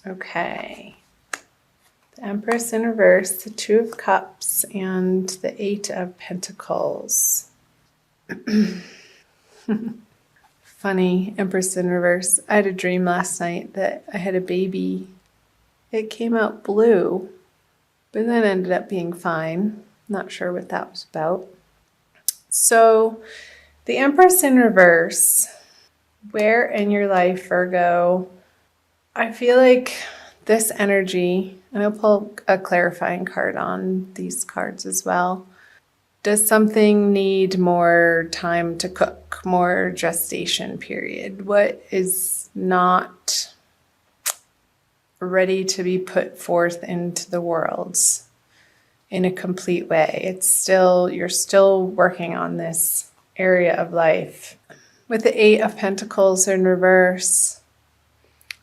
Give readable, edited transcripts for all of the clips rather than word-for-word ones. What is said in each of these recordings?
Okay. The Empress in reverse, the Two of Cups, and the Eight of Pentacles. Funny, Empress in reverse. I had a dream last night that I had a baby. It came out blue, but then ended up being fine. Not sure what that was about. So, the Empress in reverse, where in your life, Virgo, I feel like this energy, and I'll pull a clarifying card on these cards as well. Does something need more time to cook, more gestation period? What is not ready to be put forth into the world in a complete way? You're still working on this area of life. With the Eight of Pentacles in reverse,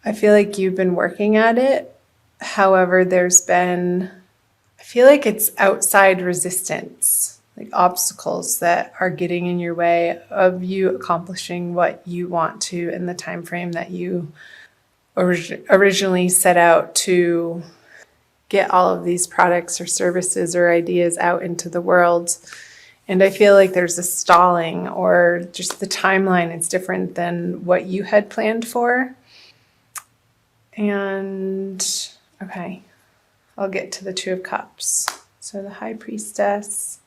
I feel like you've been working at it. However, I feel like it's outside resistance, like obstacles that are getting in your way of you accomplishing what you want to in the time frame that you originally set out to get all of these products or services or ideas out into the world. And I feel like there's a stalling, or just the timeline is different than what you had planned for. And okay, I'll get to the Two of Cups. So the High Priestess,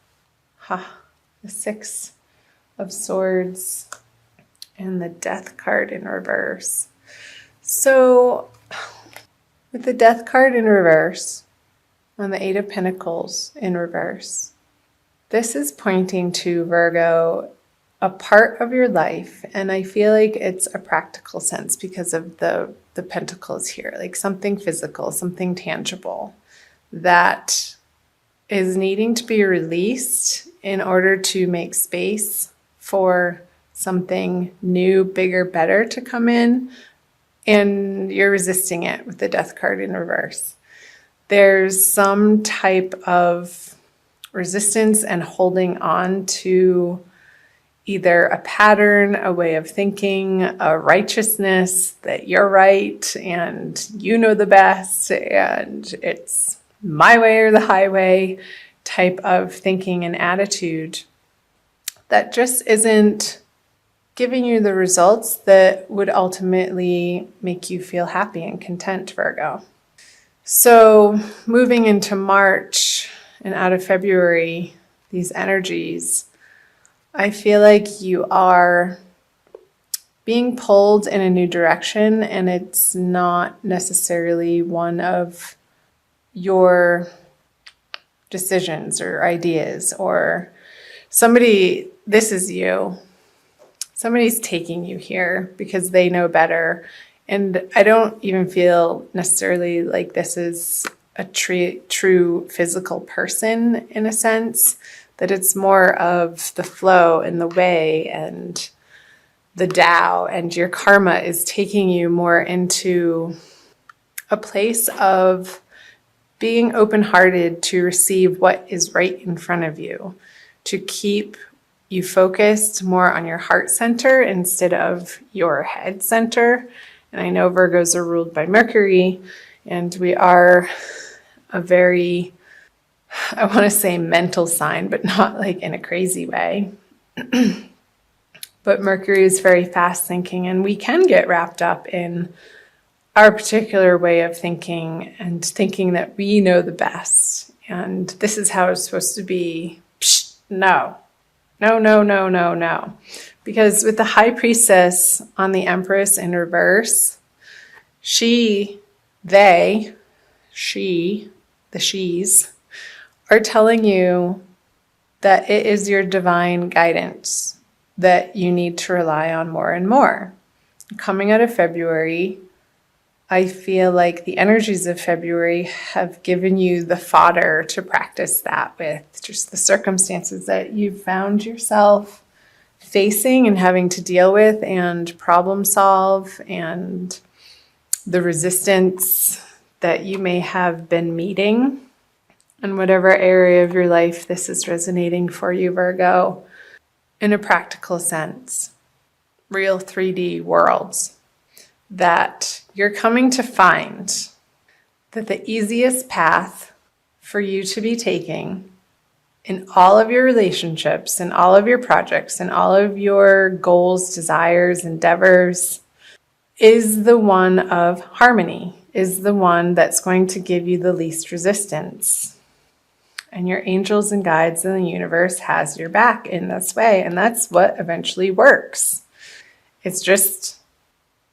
the Six of Swords, and the Death card in reverse. So with the Death card in reverse, on the Eight of Pentacles in reverse, this is pointing to, Virgo, a part of your life, and I feel like it's a practical sense because of the pentacles here, like something physical, something tangible that is needing to be released in order to make space for something new, bigger, better to come in, and you're resisting it with the Death card in reverse. There's some type of resistance and holding on to either a pattern, a way of thinking, a righteousness that you're right and you know the best and it's my way or the highway type of thinking and attitude that just isn't giving you the results that would ultimately make you feel happy and content, Virgo. So moving into March and out of February, these energies, I feel like you are being pulled in a new direction, and it's not necessarily one of your decisions or ideas, or this is you. Somebody's taking you here because they know better. And I don't even feel necessarily like this is a true physical person in a sense, that it's more of the flow and the way and the Tao, and your karma is taking you more into a place of being open-hearted to receive what is right in front of you, to keep you focused more on your heart center instead of your head center. And I know Virgos are ruled by Mercury, and we are a very, I want to say mental sign, but not like in a crazy way. But Mercury is very fast thinking, and we can get wrapped up in our particular way of thinking and thinking that we know the best. And this is how it's supposed to be. Psh, no. Because with the High Priestess on the Empress in reverse, the she's are telling you that it is your divine guidance that you need to rely on more and more. Coming out of February, I feel like the energies of February have given you the fodder to practice that with, just the circumstances that you've found yourself facing and having to deal with and problem solve, and the resistance that you may have been meeting. In whatever area of your life this is resonating for you, Virgo, in a practical sense, real 3D worlds that you're coming to find that the easiest path for you to be taking in all of your relationships, in all of your projects, in all of your goals, desires, endeavors, is the one of harmony, is the one that's going to give you the least resistance. And your angels and guides in the universe has your back in this way. And that's what eventually works. It's just,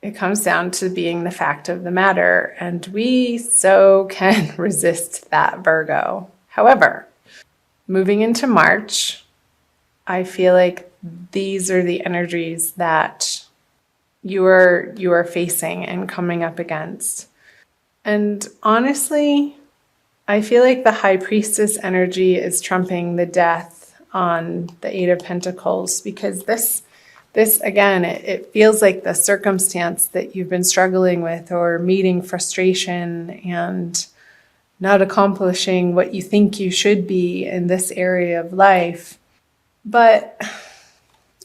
it comes down to being the fact of the matter. And we so can resist that, Virgo. However, moving into March, I feel like these are the energies that you are facing and coming up against. And honestly, I feel like the High Priestess energy is trumping the death on the Eight of Pentacles, because this again, it feels like the circumstance that you've been struggling with or meeting frustration and not accomplishing what you think you should be in this area of life. But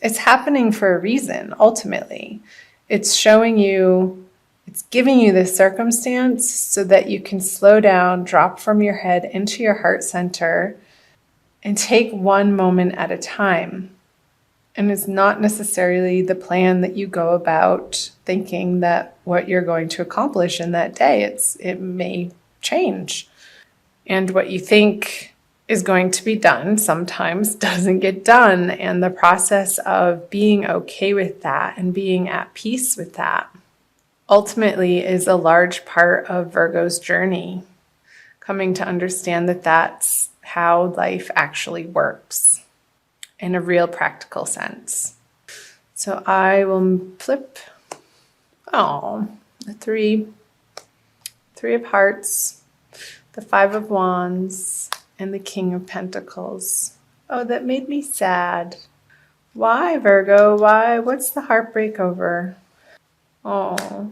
it's happening for a reason, ultimately. It's showing you, it's giving you this circumstance so that you can slow down, drop from your head into your heart center, and take one moment at a time. And it's not necessarily the plan that you go about thinking that what you're going to accomplish in that day. It may change. And what you think is going to be done sometimes doesn't get done. And the process of being okay with that and being at peace with that ultimately is a large part of Virgo's journey, coming to understand that that's how life actually works in a real practical sense. So I will flip, the three of hearts, the Five of Wands, and the King of Pentacles. Oh, that made me sad. Why, Virgo? Why? What's the heartbreak over? Oh,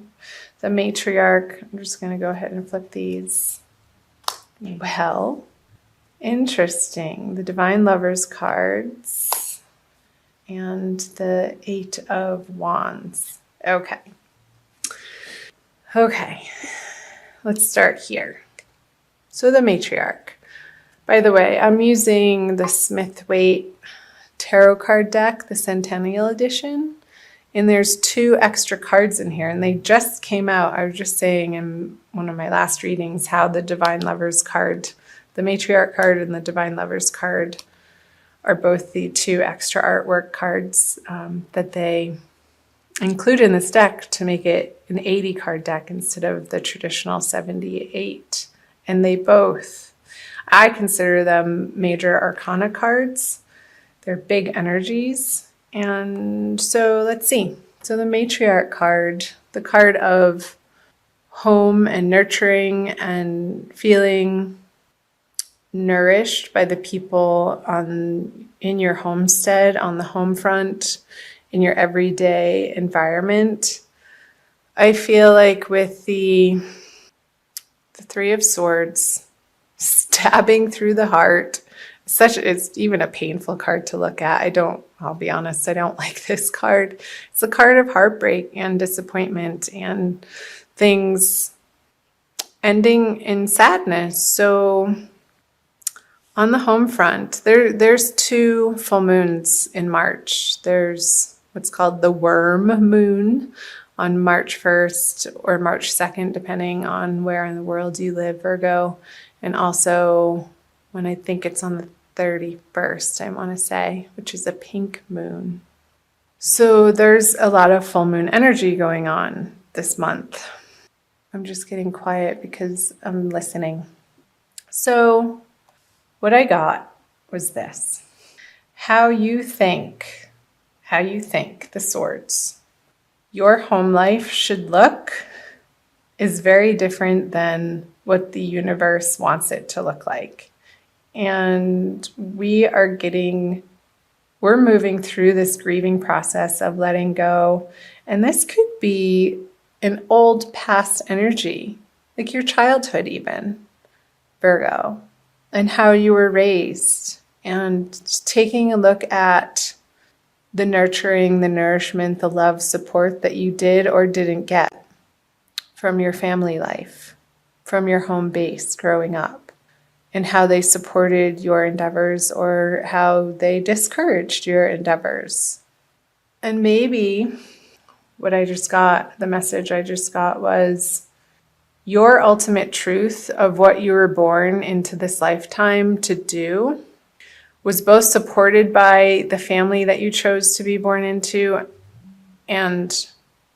the Matriarch. I'm just going to go ahead and flip these. Well, interesting. The Divine Lovers cards and the Eight of Wands. Okay. Let's start here. So the Matriarch. By the way, I'm using the Smith-Waite Tarot card deck, the Centennial Edition. And there's 2 extra cards in here, and they just came out. I was just saying in one of my last readings how the Divine Lovers card, the Matriarch card and the Divine Lovers card, are both the 2 extra artwork cards that they include in this deck to make it an 80 card deck instead of the traditional 78. And they both, I consider them major arcana cards. They're big energies. And so let's see. So the Matriarch card, the card of home and nurturing and feeling nourished by the people in your homestead, on the home front, in your everyday environment. I feel like with the Three of Swords stabbing through the heart, it's even a painful card to look at. I'll be honest, I don't like this card. It's a card of heartbreak and disappointment and things ending in sadness. So on the home front, there's 2 full moons in March. There's what's called the worm moon on March 1st or March 2nd, depending on where in the world you live, Virgo. And also when I think it's on the 31st, I want to say, which is a pink moon. So there's a lot of full moon energy going on this month. I'm just getting quiet because I'm listening. So what I got was this. How you think the swords, your home life should look is very different than what the universe wants it to look like. And we're moving through this grieving process of letting go. And this could be an old past energy, like your childhood even, Virgo, and how you were raised, and taking a look at the nurturing, the nourishment, the love, support that you did or didn't get from your family life, from your home base growing up, and how they supported your endeavors or how they discouraged your endeavors. And maybe the message I just got was your ultimate truth of what you were born into this lifetime to do was both supported by the family that you chose to be born into and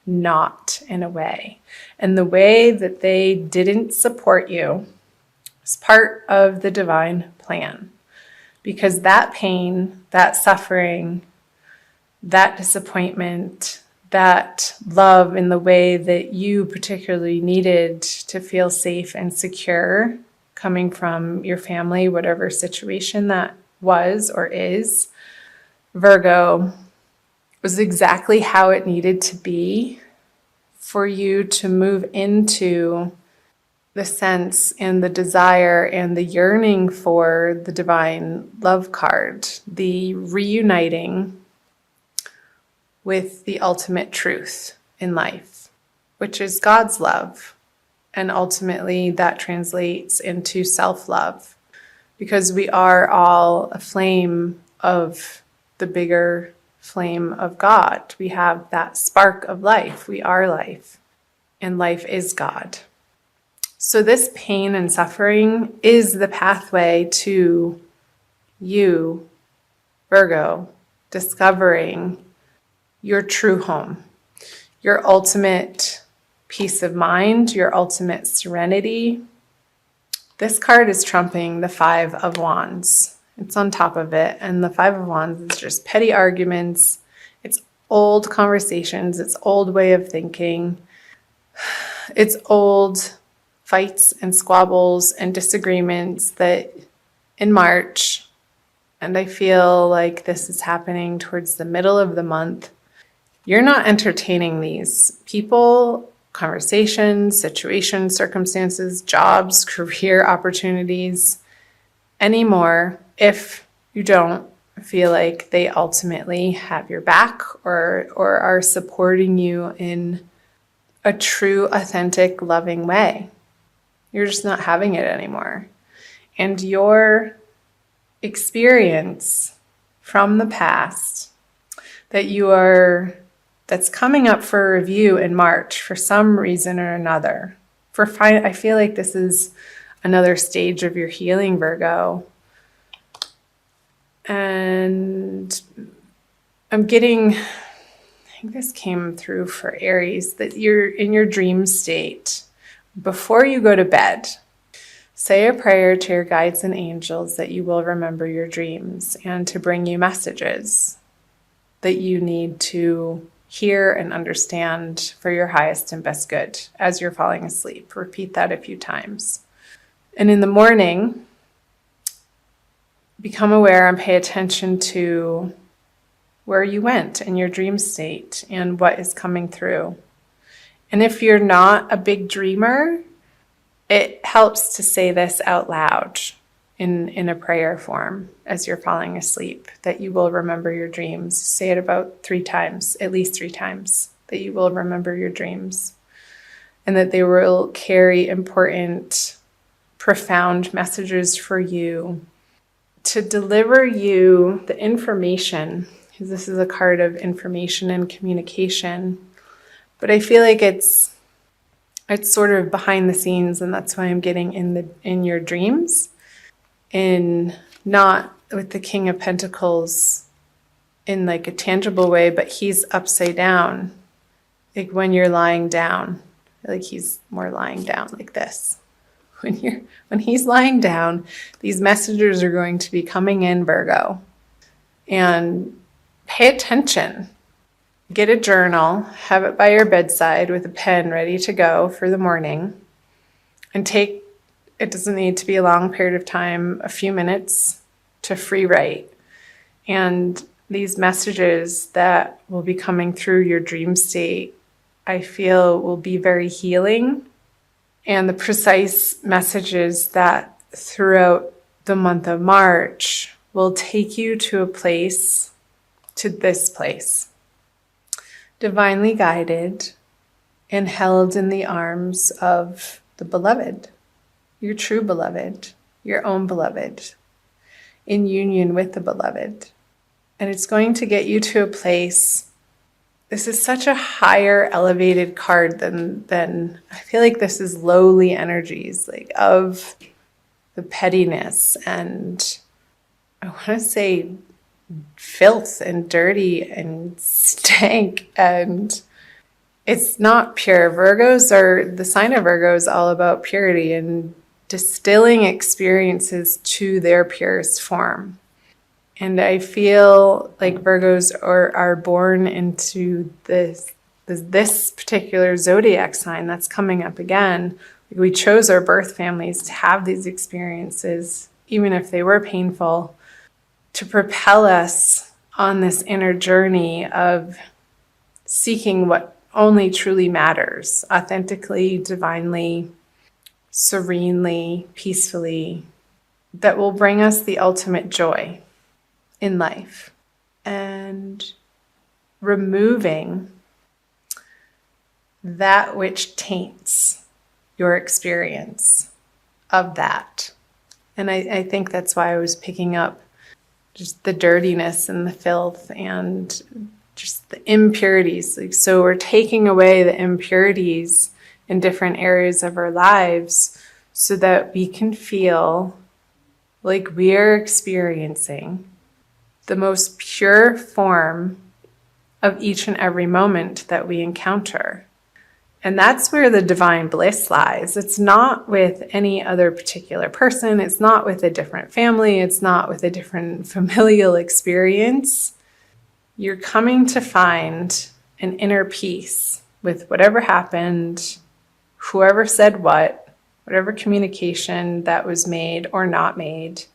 not, in a way. And the way that they didn't support you is part of the divine plan. Because that pain, that suffering, that disappointment, that love in the way that you particularly needed to feel safe and secure coming from your family, whatever situation that was or is, Virgo, was exactly how it needed to be for you to move into the sense and the desire and the yearning for the divine love card, the reuniting with the ultimate truth in life, which is God's love. And ultimately that translates into self-love, because we are all a flame of the bigger flame of God. We have that spark of life. We are life, and life is God. So this pain and suffering is the pathway to you, Virgo, discovering your true home, your ultimate peace of mind, your ultimate serenity. This card is trumping the Five of Wands. It's on top of it. And the Five of Wands is just petty arguments. It's old conversations. It's old way of thinking. It's old fights and squabbles and disagreements that in March, and I feel like this is happening towards the middle of the month, you're not entertaining these people, conversations, situations, circumstances, jobs, career opportunities anymore if you don't feel like they ultimately have your back or are supporting you in a true, authentic, loving way. You're just not having it anymore. And your experience from the past that's coming up for review in March for some reason or another. I feel like this is another stage of your healing, Virgo. And I think this came through for Aries, that you're in your dream state. Before you go to bed, say a prayer to your guides and angels that you will remember your dreams and to bring you messages that you need to hear and understand for your highest and best good as you're falling asleep. Repeat that a few times. And in the morning, become aware and pay attention to where you went in your dream state and what is coming through. And if you're not a big dreamer, it helps to say this out loud in a prayer form as you're falling asleep, that you will remember your dreams. Say it about 3 times, at least 3 times, that you will remember your dreams and that they will carry important, profound messages for you to deliver you the information, because this is a card of information and communication. But I feel like it's sort of behind the scenes, and that's why I'm getting in your dreams, in not with the King of Pentacles in like a tangible way, but he's upside down, like when you're lying down, like he's more lying down like this. When he's lying down, these messages are going to be coming in, Virgo, and pay attention. Get a journal, have it by your bedside with a pen ready to go for the morning, and it doesn't need to be a long period of time, a few minutes to free write. And these messages that will be coming through your dream state, I feel will be very healing. And the precise messages that throughout the month of March will take you to this place. Divinely guided and held in the arms of the beloved, your true beloved, your own beloved, in union with the beloved. And it's going to get you to a place. This is such a higher elevated card than I feel like this is lowly energies, like of the pettiness and I want to say filth and dirty and stank, and it's not pure. The sign of Virgo is all about purity and distilling experiences to their purest form. And I feel like Virgos are born into this particular zodiac sign that's coming up again. We chose our birth families to have these experiences, even if they were painful, to propel us on this inner journey of seeking what only truly matters, authentically, divinely, serenely, peacefully, that will bring us the ultimate joy in life. And removing that which taints your experience of that. And I think that's why I was picking up just the dirtiness and the filth and just the impurities. So we're taking away the impurities in different areas of our lives so that we can feel like we are experiencing the most pure form of each and every moment that we encounter. And that's where the divine bliss lies. It's not with any other particular person. It's not with a different family. It's not with a different familial experience. You're coming to find an inner peace with whatever happened, whoever said what, whatever communication that was made or not made,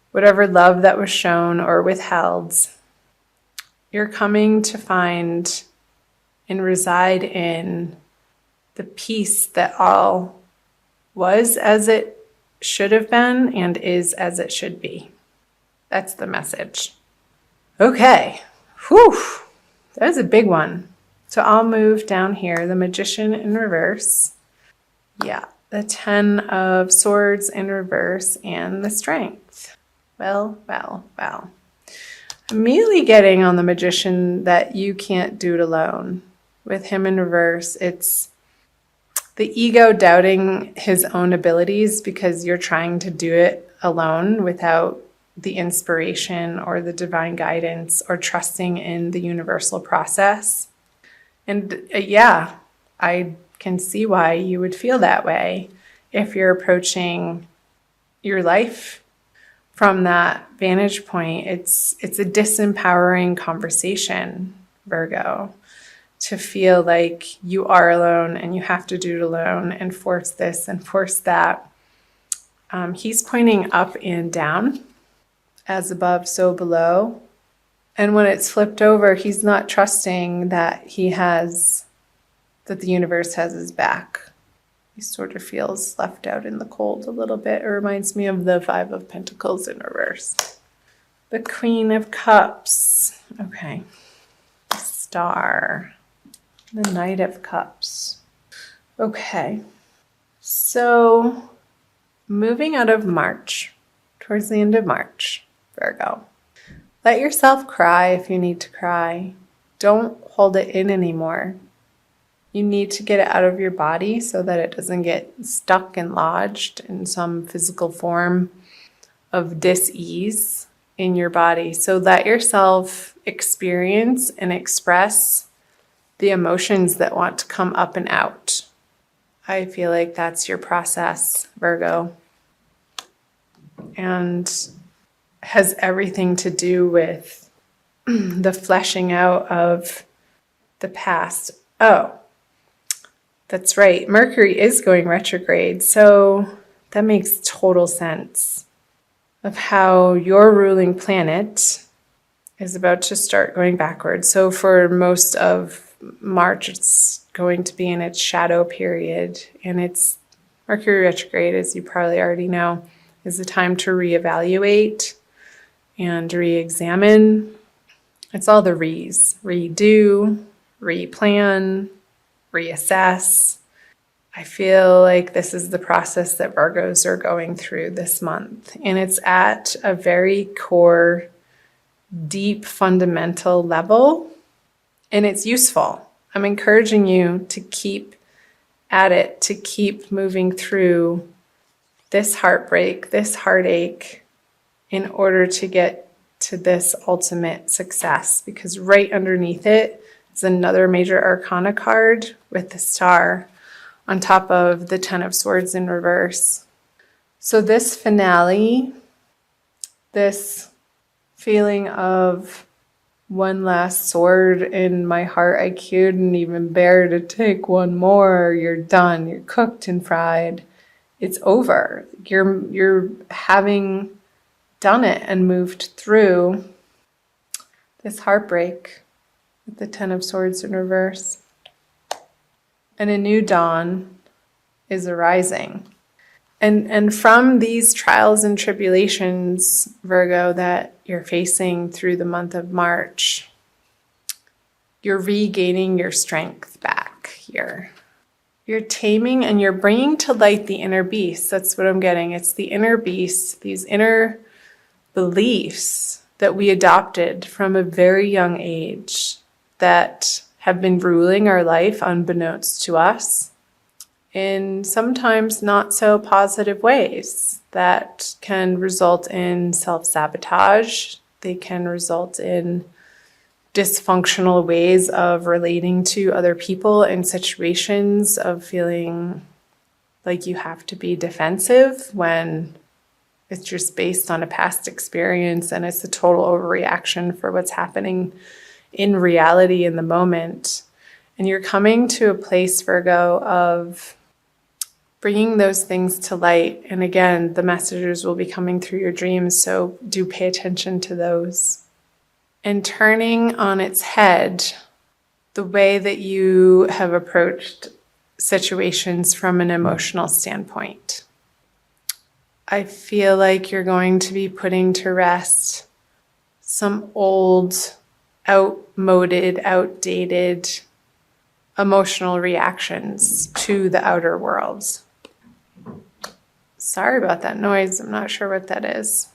whatever love that was shown or withheld. You're coming to find and reside in the peace that all was as it should have been and is as it should be. That's the message. Okay. Whew. That was a big one. So I'll move down here. The Magician in reverse. Yeah. The 10 of Swords in reverse and the Strength. Well. I'm immediately getting on the Magician that you can't do it alone. With him in reverse, it's the ego doubting his own abilities because you're trying to do it alone without the inspiration or the divine guidance or trusting in the universal process. And yeah, I can see why you would feel that way if you're approaching your life from that vantage point. It's a disempowering conversation, Virgo, to feel like you are alone and you have to do it alone and force this and force that. He's pointing up and down, as above, so below. And when it's flipped over, he's not trusting that that the universe has his back. He sort of feels left out in the cold a little bit. It reminds me of the 5 of Pentacles in reverse. The Queen of Cups. Okay. The Star. The Knight of Cups. Okay. So, moving out of March, towards the end of March, Virgo. Let yourself cry if you need to cry. Don't hold it in anymore. You need to get it out of your body so that it doesn't get stuck and lodged in some physical form of dis-ease in your body. So let yourself experience and express the emotions that want to come up and out. I feel like that's your process, Virgo. And has everything to do with the fleshing out of the past. Oh, that's right. Mercury is going retrograde. So that makes total sense of how your ruling planet is about to start going backwards. So for most of March, it's going to be in its shadow period. And it's Mercury retrograde, as you probably already know, is the time to reevaluate and re-examine. It's all the re's. Redo, replan, reassess. I feel like this is the process that Virgos are going through this month. And it's at a very core, deep, fundamental level. And it's useful. I'm encouraging you to keep at it, to keep moving through this heartbreak, this heartache, in order to get to this ultimate success. Because right underneath it is another major arcana card with the star on top of the Ten of Swords in reverse. So this finale, this feeling of one last sword in my heart, I couldn't even bear to take one more. You're done. You're cooked and fried. It's over. You're having done it and moved through this heartbreak with the Ten of Swords in reverse. And a new dawn is arising. And from these trials and tribulations, Virgo, that you're facing through the month of March, you're regaining your strength back here. You're taming and you're bringing to light the inner beast. That's what I'm getting. It's the inner beast, these inner beliefs that we adopted from a very young age that have been ruling our life unbeknownst to us in sometimes not so positive ways that can result in self-sabotage. They can result in dysfunctional ways of relating to other people in situations, of feeling like you have to be defensive when it's just based on a past experience and it's a total overreaction for what's happening in reality in the moment. And you're coming to a place, Virgo, of bringing those things to light. And again, the messages will be coming through your dreams, so do pay attention to those. And turning on its head the way that you have approached situations from an emotional standpoint. I feel like you're going to be putting to rest some old, outmoded, outdated emotional reactions to the outer world. Sorry about that noise. I'm not sure what that is.